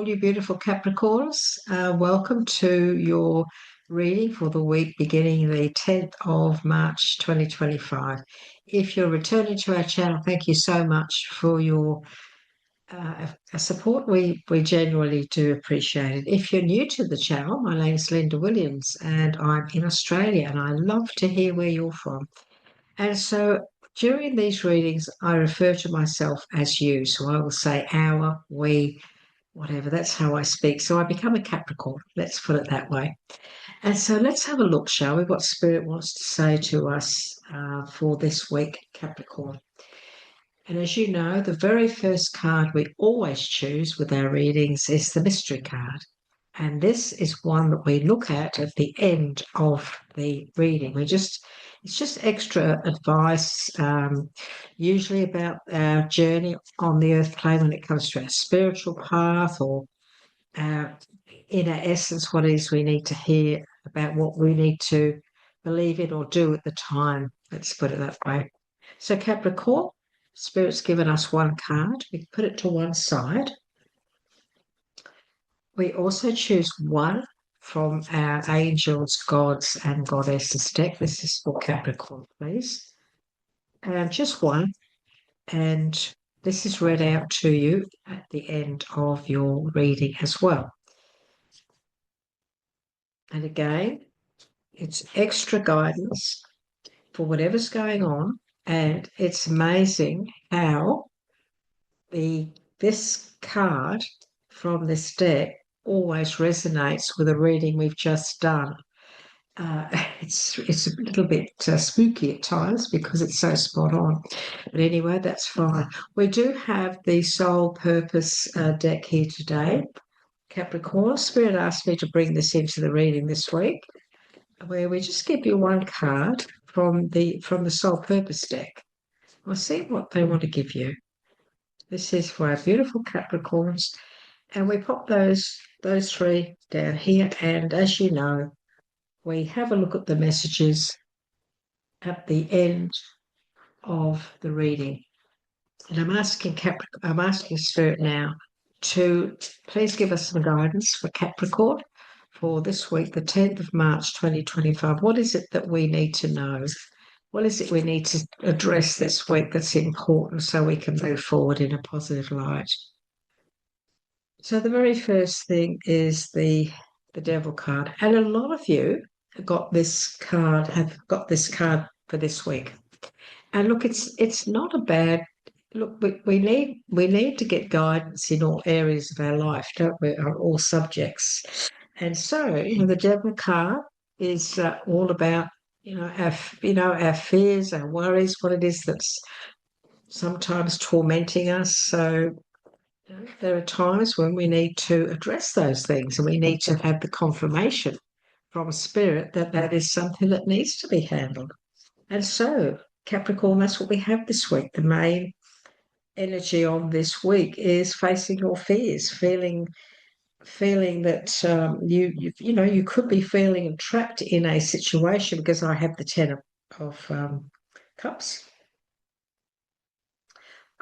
all you beautiful Capricorns. Welcome to your reading for the week beginning the 10th of March 2025. If you're returning to our channel, thank you so much for your support. We genuinely do appreciate it. If you're new to the channel, my name is Linda Williams and I'm in Australia, and I love to hear where you're from. And so during these readings, I refer to myself as you. So I will say our, we, whatever. That's how I speak. So I become a Capricorn. Let's put it that way. And so let's have a look, shall we? What Spirit wants to say to us for this week, Capricorn. And as you know, the very first card we always choose with our readings is the mystery card. And this is one that we look at the end of the reading. It's just extra advice, usually about our journey on the earth plane when it comes to our spiritual path, or our inner essence, what it is we need to hear about, what we need to believe in or do at the time. Let's put it that way. So Capricorn, Spirit's given us one card. We put it to one side. We also choose one from our angels, gods, and goddesses deck. This is for Capricorn, please. And just one. And this is read out to you at the end of your reading as well. And again, it's extra guidance for whatever's going on. And it's amazing how this card from this deck always resonates with a reading we've just done. It's a little bit spooky at times because it's so spot on. But anyway, that's fine. We do have the Soul Purpose deck here today. Capricorn, Spirit asked me to bring this into the reading this week, where we just give you one card from the Soul Purpose deck. We'll see what they want to give you. This is for our beautiful Capricorns. And we pop those three down here. And as you know, we have a look at the messages at the end of the reading. And I'm asking Spirit now to please give us some guidance for Capricorn for this week, the 10th of March, 2025. What is it that we need to know? What is it we need to address this week that's important so we can move forward in a positive light? So the very first thing is the Devil card. And a lot of you have got this card for this week. And look, it's not a bad look. We need to get guidance in all areas of our life, don't we? On all subjects. And so, the Devil card is all about our fears, our worries, what it is that's sometimes tormenting us. So there are times when we need to address those things, and we need to have the confirmation from Spirit that that is something that needs to be handled. And so, Capricorn, that's what we have this week. The main energy of this week is facing your fears, feeling that you could be feeling trapped in a situation, because I have the Ten of Cups,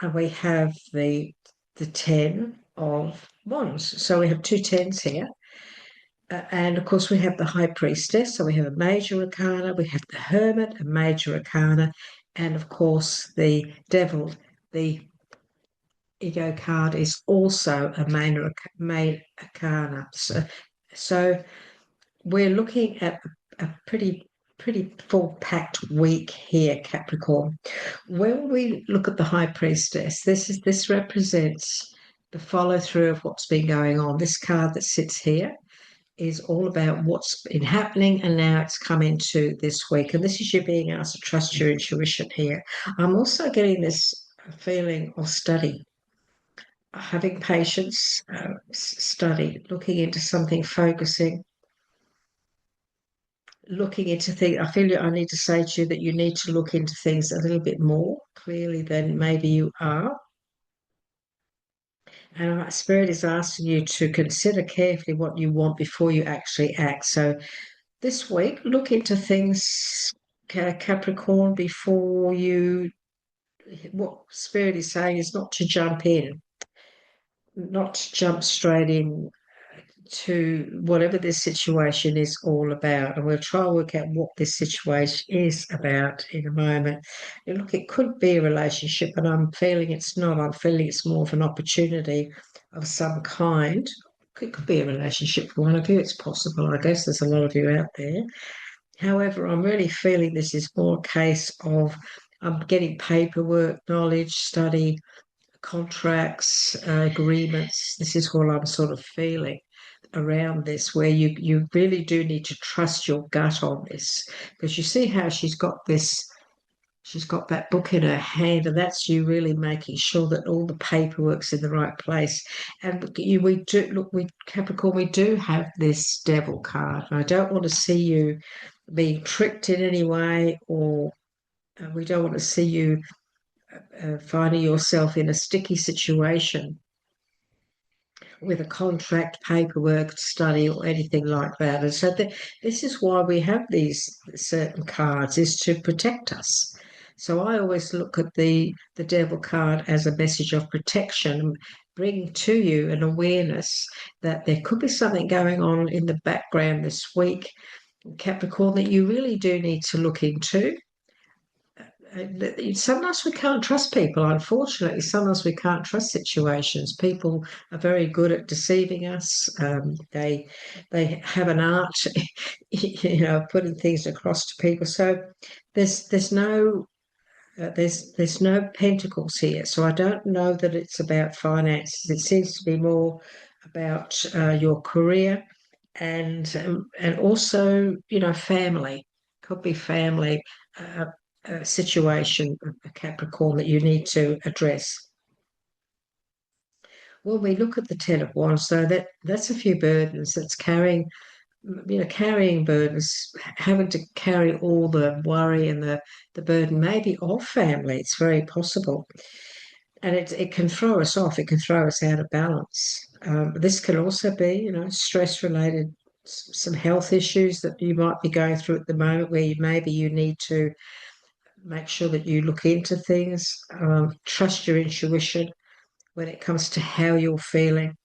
and we have the 10 of Wands. So we have two tens here. And of course, we have the High Priestess. So we have a major arcana, we have the Hermit, a major arcana, and of course, the Devil, the Ego card, is also a main arcana. So we're looking at a pretty full-packed week here, Capricorn. When we look at the High Priestess, this represents the follow-through of what's been going on. This card that sits here is all about what's been happening, and now it's come into this week. And this is you being asked to trust your intuition here. I'm also getting this feeling of study, having patience, study, looking into something, focusing, looking into things. I feel I need to say to you that you need to look into things a little bit more clearly than maybe you are. And our Spirit is asking you to consider carefully what you want before you actually act. So this week, look into things, Capricorn, what Spirit is saying is not to jump in. not to jump straight in to whatever this situation is all about. And we'll try and work out what this situation is about in a moment. And look, it could be a relationship, but I'm feeling it's not. I'm feeling it's more of an opportunity of some kind. It could be a relationship for one of you. It's possible. I guess there's a lot of you out there. However, I'm really feeling this is more a case of I'm getting paperwork, knowledge, study, contracts, agreements. This is what I'm sort of feeling around this, where you really do need to trust your gut on this, because you see how she's got that book in her hand, and that's you really making sure that all the paperwork's in the right place. And we do look, we Capricorn, we do have this devil card, and I don't want to see you being tricked in any way, or we don't want to see you finding yourself in a sticky situation with a contract, paperwork, study, or anything like that. And so this is why we have these certain cards, is to protect us. So I always look at the devil card as a message of protection, bringing to you an awareness that there could be something going on in the background this week, Capricorn, that you really do need to look into. Sometimes we can't trust people. Unfortunately, sometimes we can't trust situations. People are very good at deceiving us. They have an art, putting things across to people. So there's no there's no pentacles here. So I don't know that it's about finances. It seems to be more about your career and also family. Could be family. Situation, a Capricorn, that you need to address. When we look at the Ten of Wands, so that's a few burdens. That's carrying burdens, having to carry all the worry and the burden, maybe of family. It's very possible, and it can throw us off. It can throw us out of balance. This can also be, stress related, some health issues that you might be going through at the moment, where maybe you need to make sure that you look into things, trust your intuition when it comes to how you're feeling.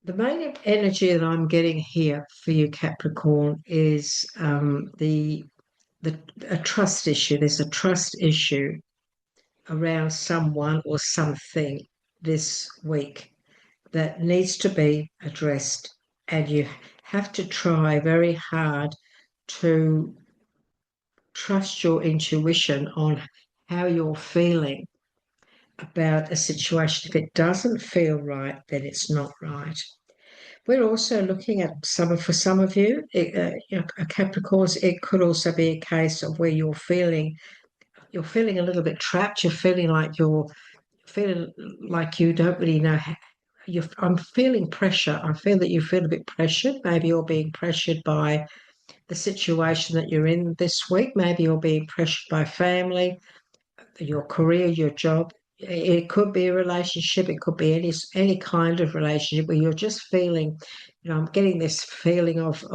The main energy that I'm getting here for you, Capricorn, is a trust issue. There's a trust issue around someone or something this week that needs to be addressed, and you have to try very hard to trust your intuition on how you're feeling about a situation. If it doesn't feel right, then it's not right. We're also looking at for some of you, Capricorns, it could also be a case of where you're feeling a little bit trapped. You're feeling like you don't really know how. I'm feeling pressure. I feel that you feel a bit pressured. Maybe you're being pressured by the situation that you're in this week. Maybe you're being pressured by family, your career, your job. It could be a relationship. It could be any kind of relationship where you're just feeling, I'm getting this feeling of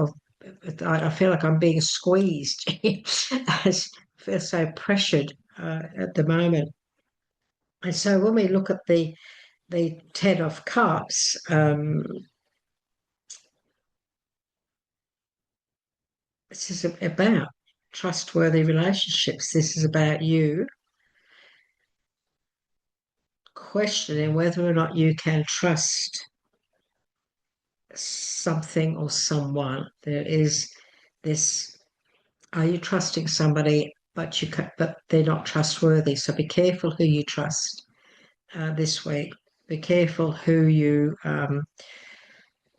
I feel like I'm being squeezed. I feel so pressured at the moment. And so when we look at the Ten of Cups, this is about trustworthy relationships. This is about you questioning whether or not you can trust something or someone. There is this: are you trusting somebody, but they're not trustworthy? So be careful who you trust this week. Be careful who you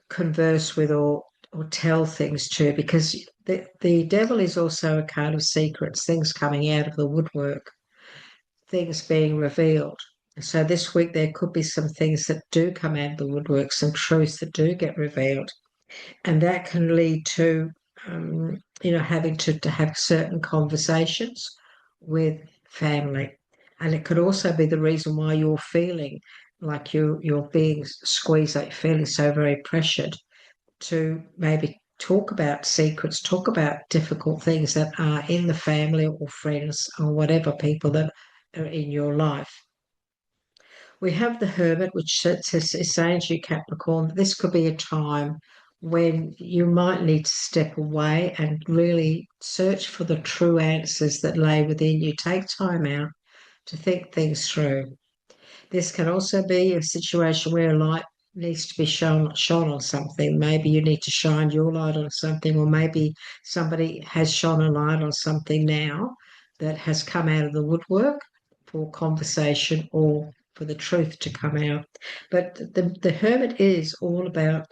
converse with or tell things to, because the devil is also a card of secrets, things coming out of the woodwork, things being revealed. So this week there could be some things that do come out of the woodwork, some truths that do get revealed, and that can lead to having to have certain conversations with family. And it could also be the reason why you're feeling like you're being squeezed, like feeling so very pressured to maybe talk about secrets, talk about difficult things that are in the family or friends or whatever people that are in your life. we have the Hermit, which is saying to you, Capricorn, this could be a time when you might need to step away and really search for the true answers that lay within you. Take time out to think things through. This can also be a situation where a light needs to be shone on something. Maybe you need to shine your light on something, or maybe somebody has shone a light on something now that has come out of the woodwork for conversation or for the truth to come out. But the Hermit is all about,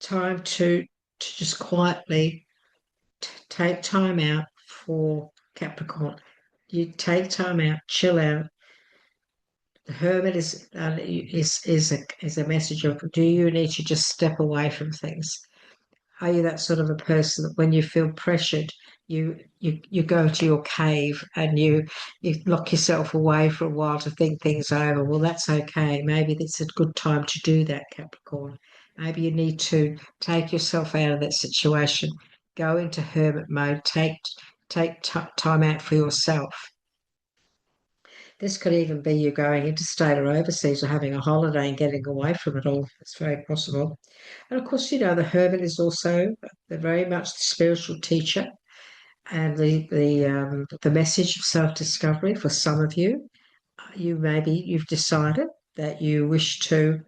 time to just quietly take time out for Capricorn. You take time out, chill out. The Hermit is a message of, do you need to just step away from things? Are you that sort of a person that when you feel pressured, you go to your cave and you lock yourself away for a while to think things over? Well, that's okay. Maybe it's a good time to do that, Capricorn. Maybe you need to take yourself out of that situation, go into hermit mode, take time out for yourself. This could even be you going interstate or overseas or having a holiday and getting away from it all. It's very possible. And of course, the hermit is also very much the spiritual teacher and the message of self-discovery for some of you. You've decided that you wish to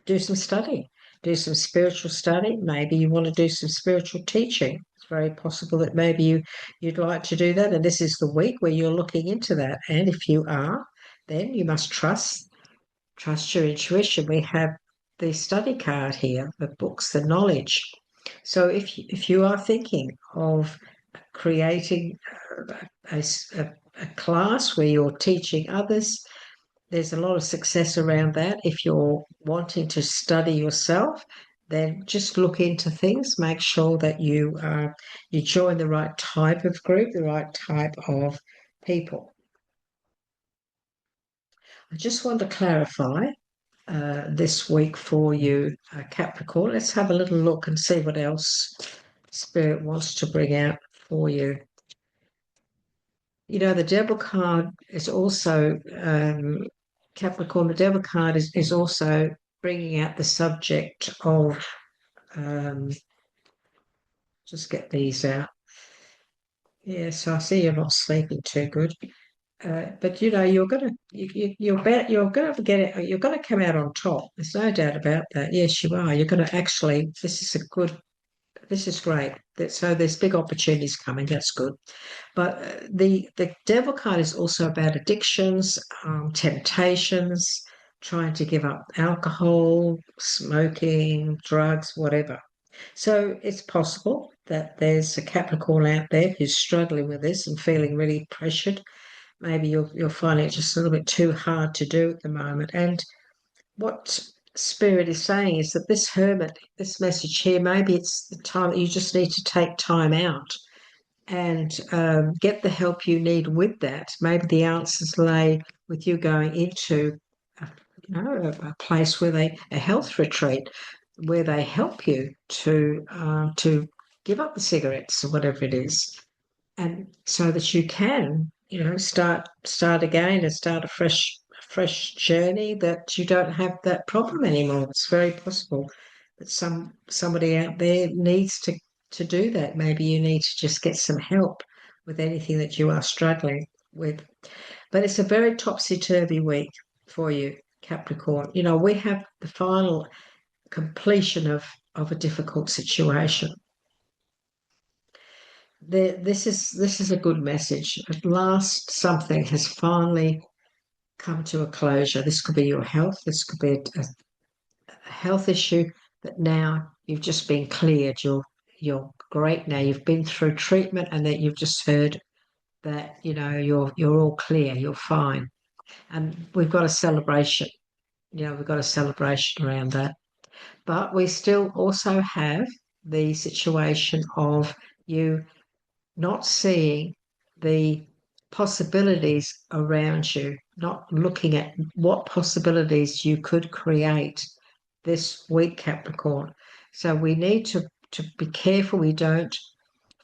do some study, do some spiritual study. Maybe you want to do some spiritual teaching. It's very possible that maybe you'd like to do that, and this is the week where you're looking into that. And if you are, then you must trust your intuition. We have the study card here, the books, the knowledge. So if you are thinking of creating a, a class where you're teaching others, there's a lot of success around that. If you're wanting to study yourself, then just look into things. Make sure that you join the right type of group, the right type of people. I just want to clarify this week for you, Capricorn. Let's have a little look and see what else Spirit wants to bring out for you. The Devil card is also, Capricorn, the Devil card is also bringing out the subject of, just get these out. Yes, I see you're not sleeping too good. But you're gonna you're gonna get it. You're gonna come out on top. There's no doubt about that. Yes, you are. You're gonna actually. This is great. So there's big opportunities coming. That's good. But the devil card is also about addictions, temptations, trying to give up alcohol, smoking, drugs, whatever. So it's possible that there's a Capricorn out there who's struggling with this and feeling really pressured. Maybe you're finding it just a little bit too hard to do at the moment. And what Spirit is saying is that this hermit, this message here, maybe it's the time that you just need to take time out and get the help you need with that. Maybe the answers lay with you going into a place where a health retreat where they help you to give up the cigarettes or whatever it is, and so that you can start again and start a fresh journey, that you don't have that problem anymore. It's very possible that somebody out there needs to do that. Maybe you need to just get some help with anything that you are struggling with. But it's a very topsy-turvy week for you, Capricorn. We have the final completion of a difficult situation. This is a good message. At last, something has finally come to a closure. This could be your health. This could be a health issue that now you've just been cleared. You're great now. You've been through treatment, and that you've just heard that you're all clear. You're fine, and we've got a celebration. We've got a celebration around that. But we still also have the situation of you not seeing the possibilities around you, not looking at what possibilities you could create this week, Capricorn. So we need to be careful we don't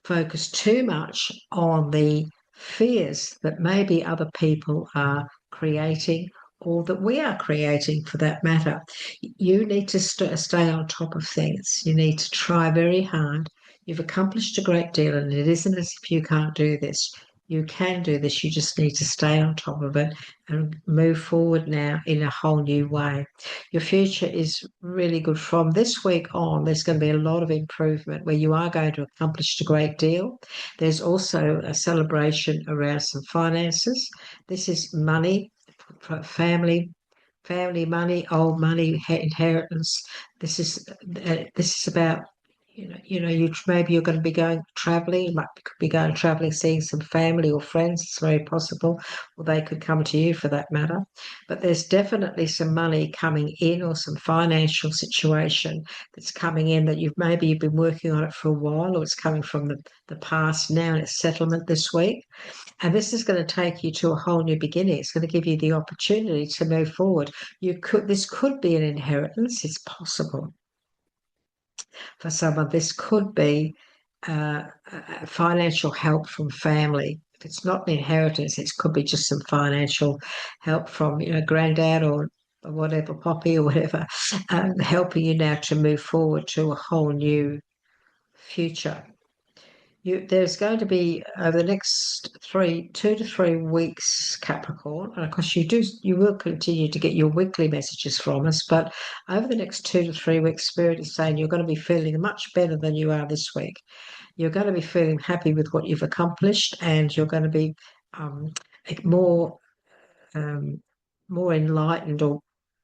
focus too much on the fears that maybe other people are creating or that we are creating for that matter. You need to stay on top of things. You need to try very hard. You've accomplished a great deal, and it isn't as if you can't do this. You can do this. You just need to stay on top of it and move forward now in a whole new way. Your future is really good. From this week on, there's going to be a lot of improvement where you are going to accomplish a great deal. There's also a celebration around some finances. This is money, family money, old money, inheritance. This is about you maybe you're going to be going traveling. You might be going traveling, seeing some family or friends. It's very possible, or they could come to you for that matter. But there's definitely some money coming in, or some financial situation that's coming in that you've been working on it for a while, or it's coming from the past now, and it's settlement this week. And this is going to take you to a whole new beginning. It's going to give you the opportunity to move forward. This could be an inheritance. It's possible for someone. This could be financial help from family. If it's not an inheritance, it could be just some financial help from granddad or whatever, poppy or whatever, helping you now to move forward to a whole new future. There's going to be over the next 2 to 3 weeks, Capricorn, and of course you will continue to get your weekly messages from us, but over the next 2 to 3 weeks, Spirit is saying you're going to be feeling much better than you are this week. You're going to be feeling happy with what you've accomplished, and you're going to be um, more more enlightened, or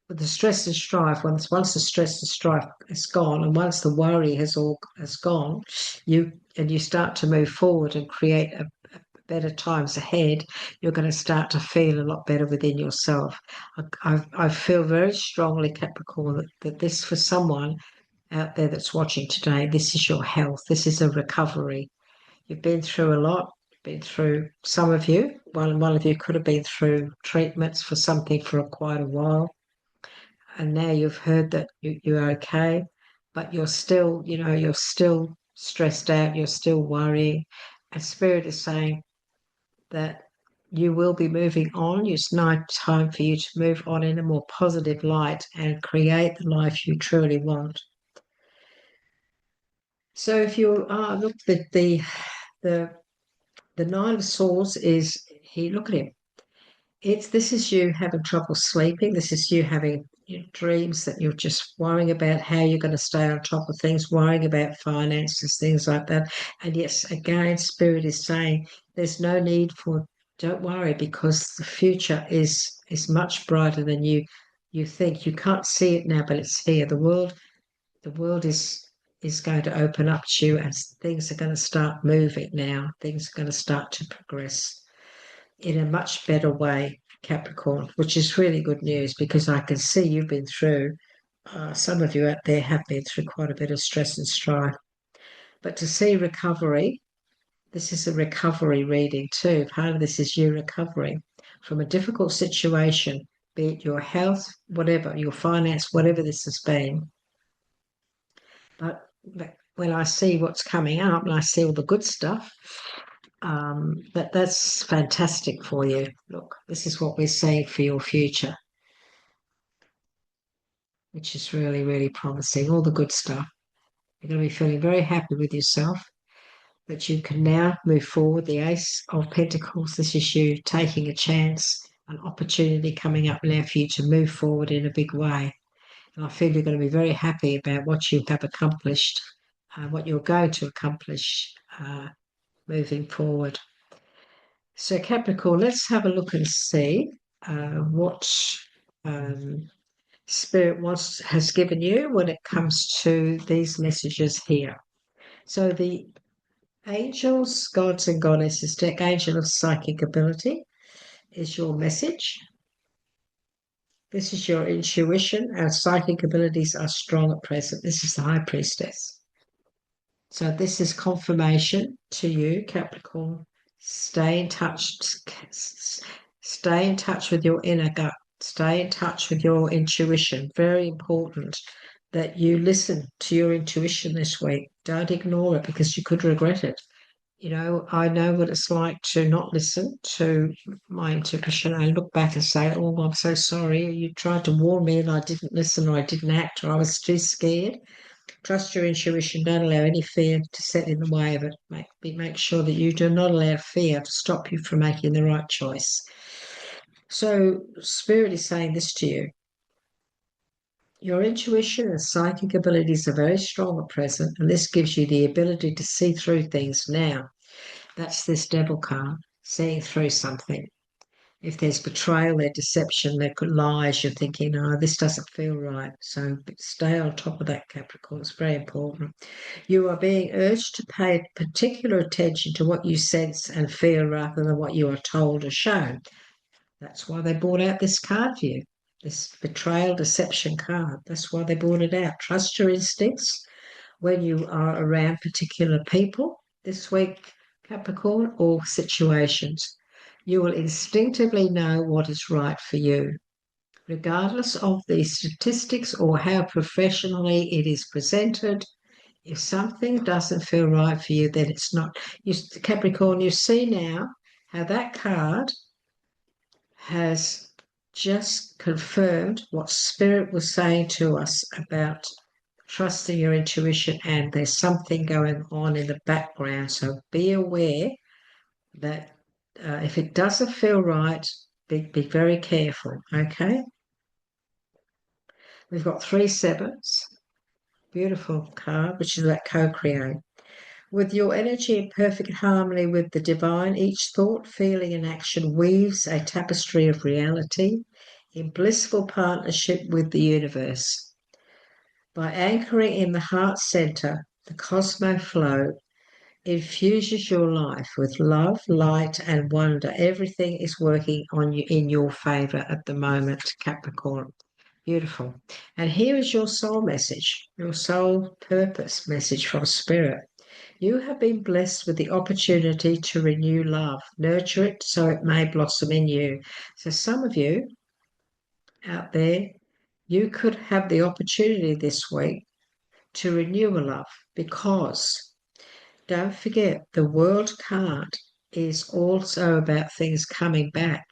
with the stress and strife. Once the stress and strife is gone, and once the worry has gone, you start to move forward and create a better times ahead. You're going to start to feel a lot better within yourself. I feel very strongly, Capricorn, that this, for someone out there that's watching today, this is your health. This is a recovery. You've been through a lot. Been through, some of you, one of you could have been through treatments for something for quite a while, and now you've heard that you're okay, but you're still stressed out, you're still worrying. And Spirit is saying that you will be moving on. It's now time for you to move on in a more positive light and create the life you truly want. So if you look at the Nine of Swords is here. Look at him. This is you having trouble sleeping. This is you having dreams that you're just worrying about how you're going to stay on top of things, worrying about finances, things like that. And yes, again, Spirit is saying there's no need for, don't worry, because the future is much brighter than you think. You can't see it now, but it's here. The world is going to open up to you, and things are going to start moving now. Things are going to start to progress in a much better way, Capricorn, which is really good news, because I can see you've been through, some of you out there have been through quite a bit of stress and strife. But to see recovery, this is a recovery reading too. Part of this is you recovering from a difficult situation, be it your health, whatever, your finance, whatever this has been. But when I see what's coming up and I see all the good stuff, that's fantastic for you. Look, this is what we're seeing for your future, which is really, really promising. All the good stuff. You're going to be feeling very happy with yourself, that you can now move forward. The Ace of Pentacles, this is you taking a chance, an opportunity coming up now for you to move forward in a big way. And I feel you're going to be very happy about what you have accomplished, what you're going to accomplish moving forward. So Capricorn, let's have a look and see what Spirit has given you when it comes to these messages here. So the Angels, Gods and Goddesses deck, Angel of Psychic Ability, is your message. This is your intuition. Our psychic abilities are strong at present. This is the High Priestess. So this is confirmation to you, Capricorn. Stay in touch. Stay in touch with your inner gut. Stay in touch with your intuition. Very important that you listen to your intuition this week. Don't ignore it, because you could regret it. I know what it's like to not listen to my intuition. I look back and say, "Oh, I'm so sorry. You tried to warn me and I didn't listen, or I didn't act, or I was too scared." Trust your intuition. Don't allow any fear to set in the way of it. Make sure that you do not allow fear to stop you from making the right choice. So, Spirit is saying this to you. Your intuition and psychic abilities are very strong at present, and this gives you the ability to see through things now. That's this devil card, seeing through something. If there's betrayal, there's deception, there could lies, you're thinking, oh, this doesn't feel right. So stay on top of that, Capricorn. It's very important. You are being urged to pay particular attention to what you sense and feel rather than what you are told or shown. That's why they brought out this card for you, this betrayal deception card. That's why they brought it out. Trust your instincts when you are around particular people this week, Capricorn, or situations. You will instinctively know what is right for you, regardless of the statistics or how professionally it is presented. If something doesn't feel right for you, then it's not. Capricorn, you see now how that card has just confirmed what Spirit was saying to us about trusting your intuition, and there's something going on in the background. So be aware that if it doesn't feel right, be very careful, okay? We've got 3 sevens, beautiful card, which is that co-create. With your energy in perfect harmony with the divine, each thought, feeling, and action weaves a tapestry of reality in blissful partnership with the universe. By anchoring in the heart center, the cosmo flow infuses your life with love, light, and wonder. Everything is working on you in your favor at the moment, Capricorn. Beautiful. And here is your soul message, your soul purpose message from Spirit. You have been blessed with the opportunity to renew love. Nurture it so it may blossom in you. So some of you out there, you could have the opportunity this week to renew a love, because don't forget the world card is also about things coming back,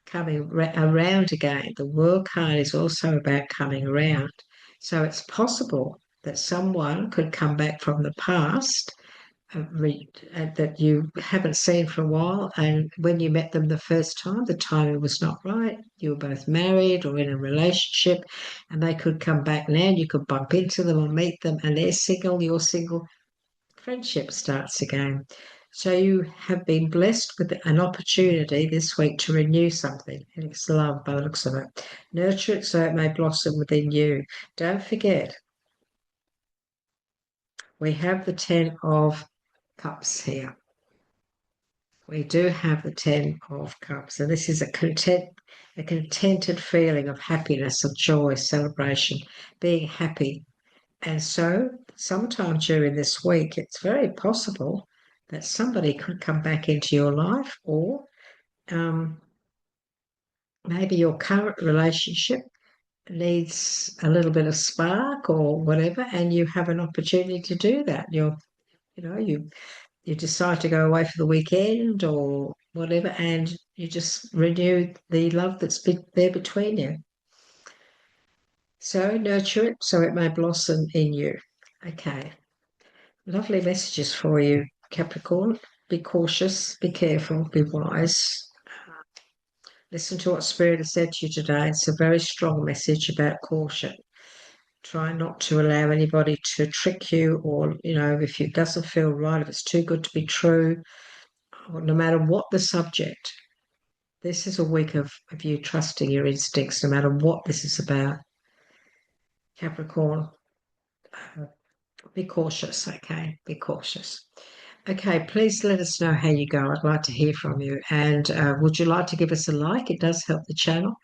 coming around again. The world card is also about coming around. So it's possible that someone could come back from the past that you haven't seen for a while, and when you met them the first time, the timing was not right. You were both married or in a relationship, and they could come back now. You could bump into them or meet them, and they're single, you're single. Friendship starts again. So you have been blessed with an opportunity this week to renew something, and it's love by the looks of it. Nurture it so it may blossom within you. Don't forget, we have the 10 of Cups here. We do have the 10 of Cups, and this is a contented feeling of happiness, of joy, celebration, being happy. And so sometime during this week, it's very possible that somebody could come back into your life, or maybe your current relationship needs a little bit of spark or whatever, and you have an opportunity to do that. You decide to go away for the weekend or whatever, and you just renew the love that's been there between you. So nurture it so it may blossom in you. Okay. Lovely messages for you, Capricorn. Be cautious, be careful, be wise. Listen to what Spirit has said to you today. It's a very strong message about caution. Try not to allow anybody to trick you, or, if it doesn't feel right, if it's too good to be true, or no matter what the subject. This is a week of you trusting your instincts, no matter what this is about. Capricorn, be cautious, okay? Be cautious. Okay, please let us know how you go. I'd like to hear from you. And would you like to give us a like? It does help the channel.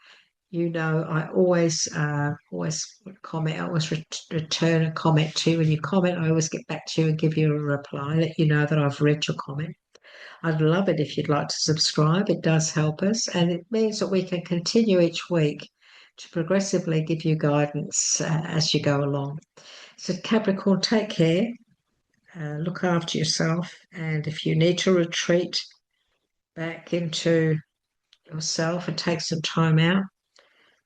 I always comment. I always return a comment to you. When you comment, I always get back to you and give you a reply, let you know that I've read your comment. I'd love it if you'd like to subscribe. It does help us, and it means that we can continue each week to progressively give you guidance as you go along. So Capricorn, take care. look after yourself. And if you need to retreat back into yourself and take some time out,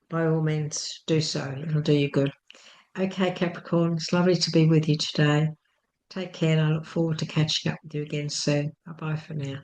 by all means, do so. It'll do you good. Okay, Capricorn, it's lovely to be with you today. Take care, and I look forward to catching up with you again soon. Bye bye for now.